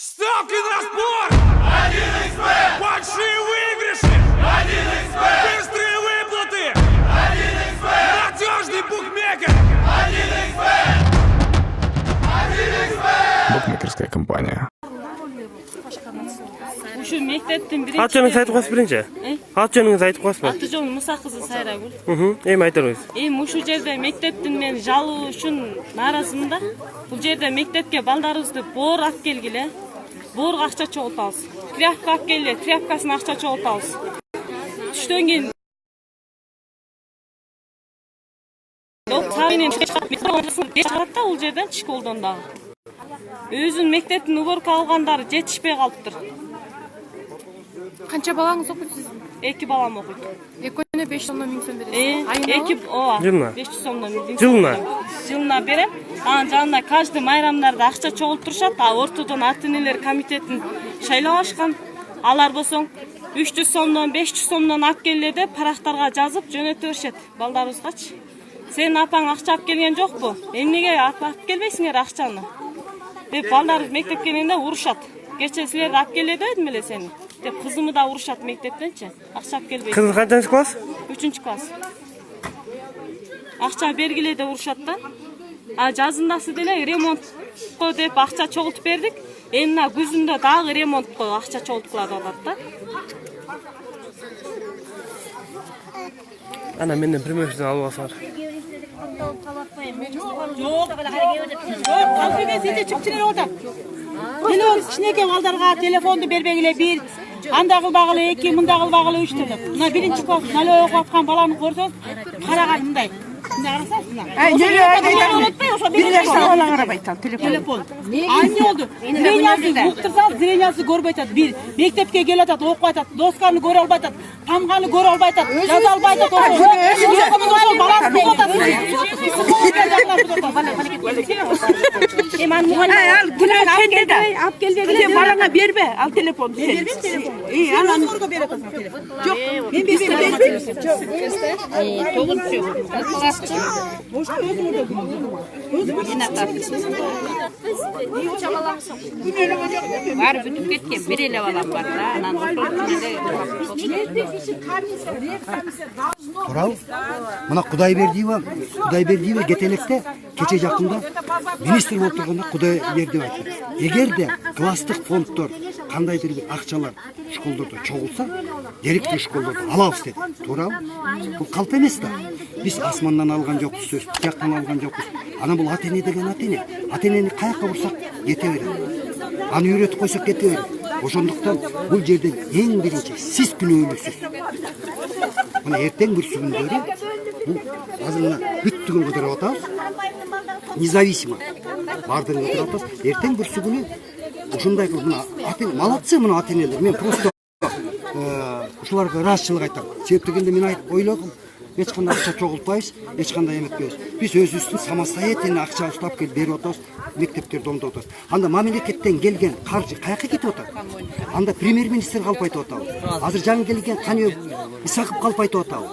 Ставки на спорт! 1xB! Большие выигрыши! 1xB! Быстрые выплаты! 1xB! Надежный букмекер! 1xB! 1xB! Букмекерская компания. Ушу мектептин биринчи. Аты жөнүңүздү айтып коесуз биринчи? Аты жөнүңүздү айтып коесузбу? Аты жөнүм Муса кызы Сайрагүл. Эми айтыңыз. Эми ушул жерде мектептин мен жалуу үчүн нааразымын да. Бул жерде мектепке балдарыбызды боор алып келгиле. Боорго акча чогултабыз. Тряпка алып келгиле, тряпкасына акча чогултабыз. Түштөн кийин чыгарат да бул жерден школдон дагы. Өзүнүн мектептин уборка алгандары жетишпей калыптыр. Канча балаңыз окуйт сиз? 2 балам окуйт. Экөөнө 5 сомдон 1000 сом бересиз. Эки ооба. Жылына? 500 сомдон 1000 Жылына? Жылына берем. Анан жанына каждый майрамдарда акча чогултурушат. А ортодон ата-энелер комитетин шайлап ашкан. Алар болсоң 300 сомдон 500 сомдон алып келе деп парактарга жазып жөнөтө беришет балдарыбызгачы. Сенин апаң акча алып келген жокпу? Эмнеге алып келбейсиңер акчаны? Деп балдар мектепке келгенде урушат. Кече силерди алып келе дедим эле сени. Деп кызымы да урушат мектептенчи. Акча алып келбейт. Кызыңыз канчанчы класс? 3-класс. Акча бергиле деп урушат да. А жазындасы деле ремонтко деп акча чогултуп бердик. Эми мына күзүндө дагы ремонтко акча чогулткула деп атат да. Ана менден примерчиден алып алсаңар. Kalkıga size çıkçılar orada. Telefon kişineyken baldarga telefondu berbegile bir, anda kılbağılı iki, mında kılbağılı üç dedim. Buna birinci kos, nalo okup atkan balanı görsen, karagan mınday. Şimdi arasasınlar. Telefon. Aynı oldu. Zirenyası muhtırsal, zirenyası görbaytat. Bir, mektepke gel atat, oku atat, dostlarını göre albaytat, tamganı göre albaytat, yaz albaytat. Balanı bu atat. Eman muhalif. Al, kendi de. Al, gel. Balana berbe, al telefon. Berbe telefon. İyi, al. Sorgu bir atasın telefon. Yok, ben berbe. Boş gözüm orada. Yine tatlısı. Var бүтүп кеткен, бир эле балам бар да, анан ошол Турабы? Мына Кудайбердиева кетелекте кече жакында министр болуп турганда Кудайберди айтты. Эгерде класстык фонддор кандайдыр бир акчалар школдордо чогулса, директор школдордо алабыз деди. Туурабы? Бул калп эмес да. Биз асмандан алган жокпуз, сөз жактан алган жокпуз. Анан бул ата-эне деген ата-эне. Ата-энени каяка бурсак кете берет. Аны үйрөтүп койсок кете берет. Ошондуктан бул жерден эң биринчи сиз күнөөлүүсүз. Мына эртең бүрсүгүндөрү бул азыр мына бүттүгүн көтөрүп атабыз. Независимо. Бардыгын көтөрүп атабыз. Эртең бүрсүгүнү ушундай мына ата-эне молодцы мына ата-энелер. Мен просто ушуларга ыраазычылык айтам. Себеп дегенде мен ойлогом. Эч кандай акча чогултпайбыз, эч кандай эметпейбиз. Биз өзүбүздүн самостоятельный акча уштап келип берип атабыз, мектептерди оңдоп атабыз. Анда мамлекеттен келген каржы каяка кетип атат? Анда премьер-министр калп айтып атабыз. Азыр жаңы келген Каниев Исаков калп айтып атабыз.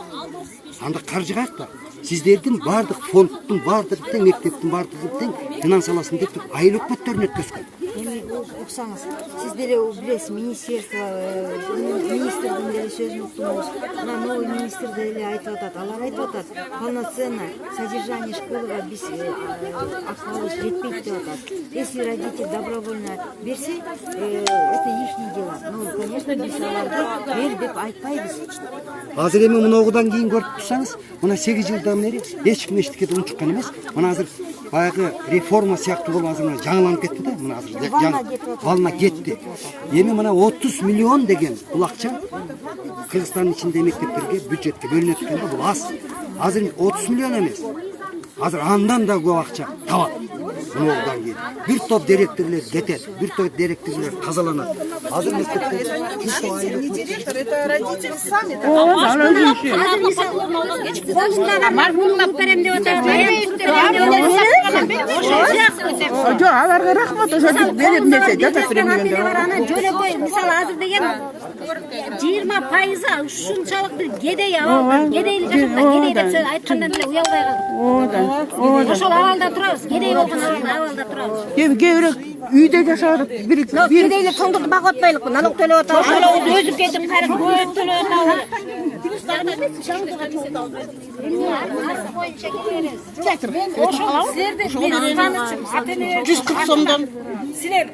Анда каржы каякта? Сиздердин бардык фонддун бардыгы тең, мектептин бардыгы тең финансаласын деп туруп айыл өкмөттөрүн өткөзгөн. Уксаңыз, сиз деле билесиз, министрдин деле сөзүн уктуңуз. Мына новый министр деле айтып атат, алар айтып атат, полноценное содержание школага биз акыбыз жетпейт деп атат. Если родитель добровольно берсе, это ихний дело. Ну, конечно, биз аларды бер деп айтпайбыз. Азыр эми мынаудан кийин көрүп турсаңыз, мына 8 жылдан бери эч ким эчтекеде унчуккан эмес. Мына азыр баягы реформа сыяктуу болуп азыр жаңыланып кетти да, мына азыр балына кетти. Эми мына 30 миллион деген бул акча Кыргызстандын ичинде мектептерге бюджетке бөлүнөт экен да, бул аз. Азыр 30 миллион эмес. Азыр андан да көп акча табат. Мынаудан кийин бир топ директорлор кетет, бир топ директорлор казаланат. Азыр мектепте Не директор, это родители сами. Марфуңлап берем деп атат. Жоқ, аларга рахмат, ошо берем нерсе жата бермегенде. Жөлөкөй мисалы азыр деген 20% ушунчалык бир кедей абал, кедейлик жашап, кедей деп сөз айткандан эле уялбай калдык. Ошол абалда турабыз, кедей болгон абалда турабыз. Кээ бирок үйдө жашап бир Кедейлик тоңдук багып атпайлыкпы, налог төлөп атабыз. Ошол өзү кетип кайрып көйөт төлөп атабыз. жүз кырк сомдон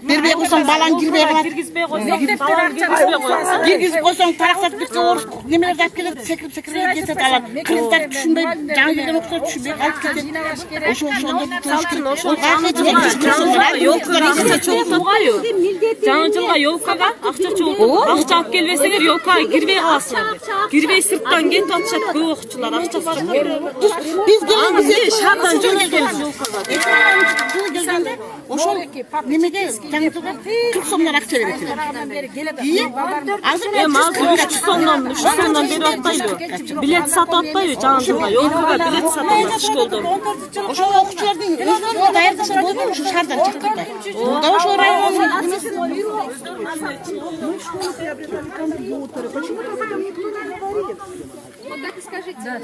бербей койсоң балаң кирбей калат. Киргизбей койсоң, балаң киргизбей койсоң. Киргизип койсоң тараксат кетсе орус немелерди алып келет, секирип кетет алат. Кыргыздар түшүнбөй, жаңы келген окуучулар түшүнбөй калып кетет. Ошондо туруш керек. Жаңы жылга ёлкага акча чогултуп, акча алып келбесеңер ёлкага кирбей каласыңар. Кирбей сырттан кетип атышат көп окуучулар, акчасы жоқ. Биз келгенбиз Шаардан жөнөткөнбүз ёлкага. ошол немеге жаңы жылга 40 сомдон акча берет. Азыр 300 сомдон берип атпайбы? Билет сатып атпайбы жаңы жылга? Ёлкага билет сатып атат школдон. Ошол окуучулардын өздөрүнө даярдаса болбойбу ушу шаардан чакыртпай. Да ошол райондун Вот так и скажите,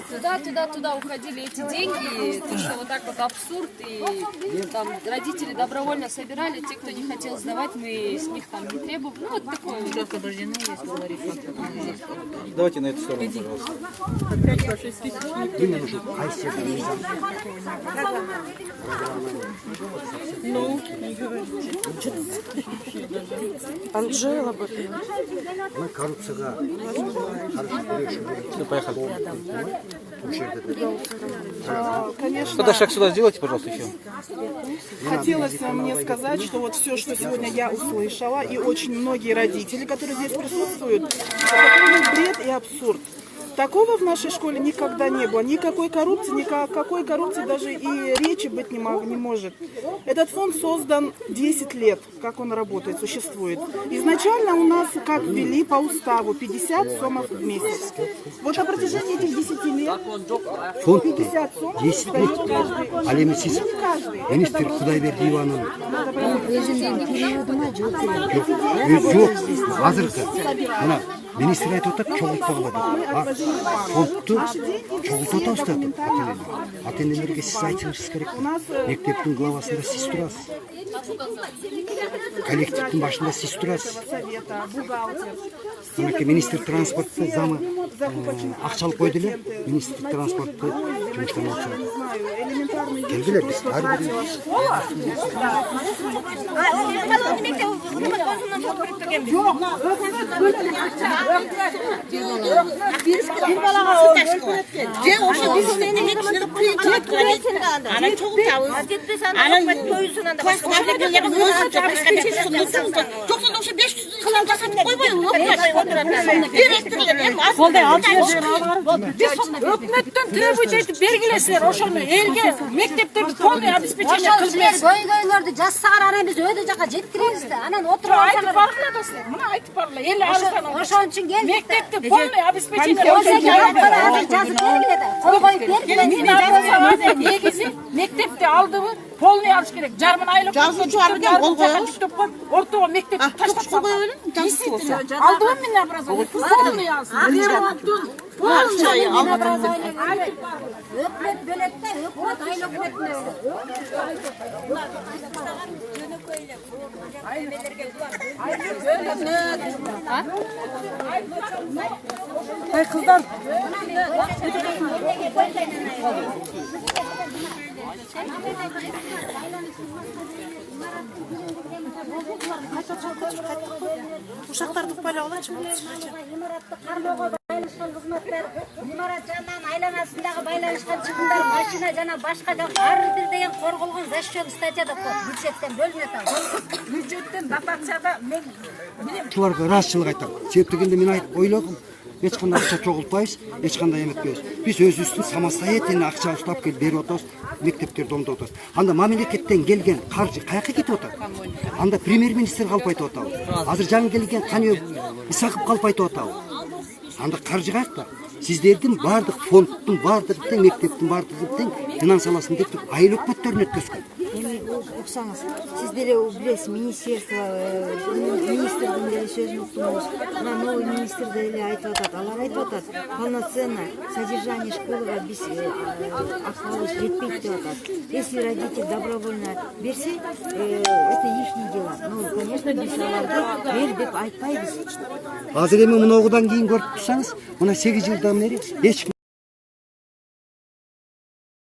туда уходили эти деньги, то, что вот так вот абсурд, и там родители добровольно собирали, те, кто не хотел сдавать, мы с них там не требовали, ну вот такое. Давайте на эту сторону, пожалуйста. Анжела Она коррупцияга Поехали. Тогда шаг сюда сделайте, пожалуйста, еще. Хотелось мне сказать, что вот все, что сегодня я услышала, и очень многие родители, которые здесь присутствуют, это полный бред и абсурд. Такого в нашей школе никогда не было. Никакой коррупции даже и речи быть не может. Этот фонд создан 10 лет, как он работает, существует. Изначально у нас, как ввели по уставу, 50 сомов в месяц. Вот на протяжении этих 10 лет фонд 50 сомов 10 лет. Ал эми сиз министр Кудайбердиеванын жок азыркы мына министр айтып атат чогултпагыла деп. Фондду чогултуп атабыз деп ата-энелерге сиз айтышыңыз керек. Мектептин главасында сиз турасыз. Коллективдин башында сиз турасыз. Мынакей министр транспортты замы акча алып койду эле. Министр транспортты жумуштан алып чыгат. Келгиле биз ар бирибиз. Өкмөттөн требовать этип бергилесиздер, ошону элге мектептерди полный обеспечение кылбайсыз. Көйгөйлөрдү жазсаңар ана биз өйдө жака жеткиребиз да. Анан отуруп Айтып баргыла да силер. Мына айтып баргыла. Эл алыстан ошон үчүн келдик. мектепти полный обеспечение Жазып бергиле да. Койгоюп бергиле. негизи мектепти алдыбы полный алыш керек. Жарымын айлык жазуучулар менен кол коебуз. Ортого мектепти таштап коебуз. Алдыбы мен образование. Полный алсын. Полный образование. Өкмөт бөлөт да, өкмөт айлык бөлөт. Ай кыздар. Ушактарды укпайлап алайынчы. Имаратты кармоого байланышкан кызматтар, имарат жанынан айланасындагы байланышкан чыгымдар, машина жана башка жак ар бир деген корголгон защёт статьяда бюджеттен бөлүнөт ал. Бюджеттен дотацияда мен билем. Ушуларга ыраазычылык айтам. Себеп дегенде мен ойлогом, эч кандай акча чогултпайбыз, эч кандай эметпейбиз. Биз өзүбүздүн самостоятельный акча уштап келип берип атабыз, мектептерди оңдоп атабыз. Анда мамлекеттен келген каржы каяка кетип атат? Анда премьер-министр калп айтып атабы? Азыр жаңы келген Каниев Исаков калп айтып атабы? Анда каржы каякта? сиздердин баардык фонддун баардыгы тең, мектептин баардыгы тең финансаласын деп туруп айыл өкмөттөрүнө өткөзгөн. Эми уксаңыз, сиз деле билесиз, министрдин деле сөзүн уктуңуз. Мына новый министр деле айтып атат, алар айтып атат, полноценно содержание школага биз акыбалыбыз жетпейт деп атат. Если родитель добровольно берсе, это ихний дела. Ну, конечно, биз аларды бер деп айтпайбыз. Азыр эми мыногудан кийин көрүп турсаңыз, мына 8 жылдан бери эч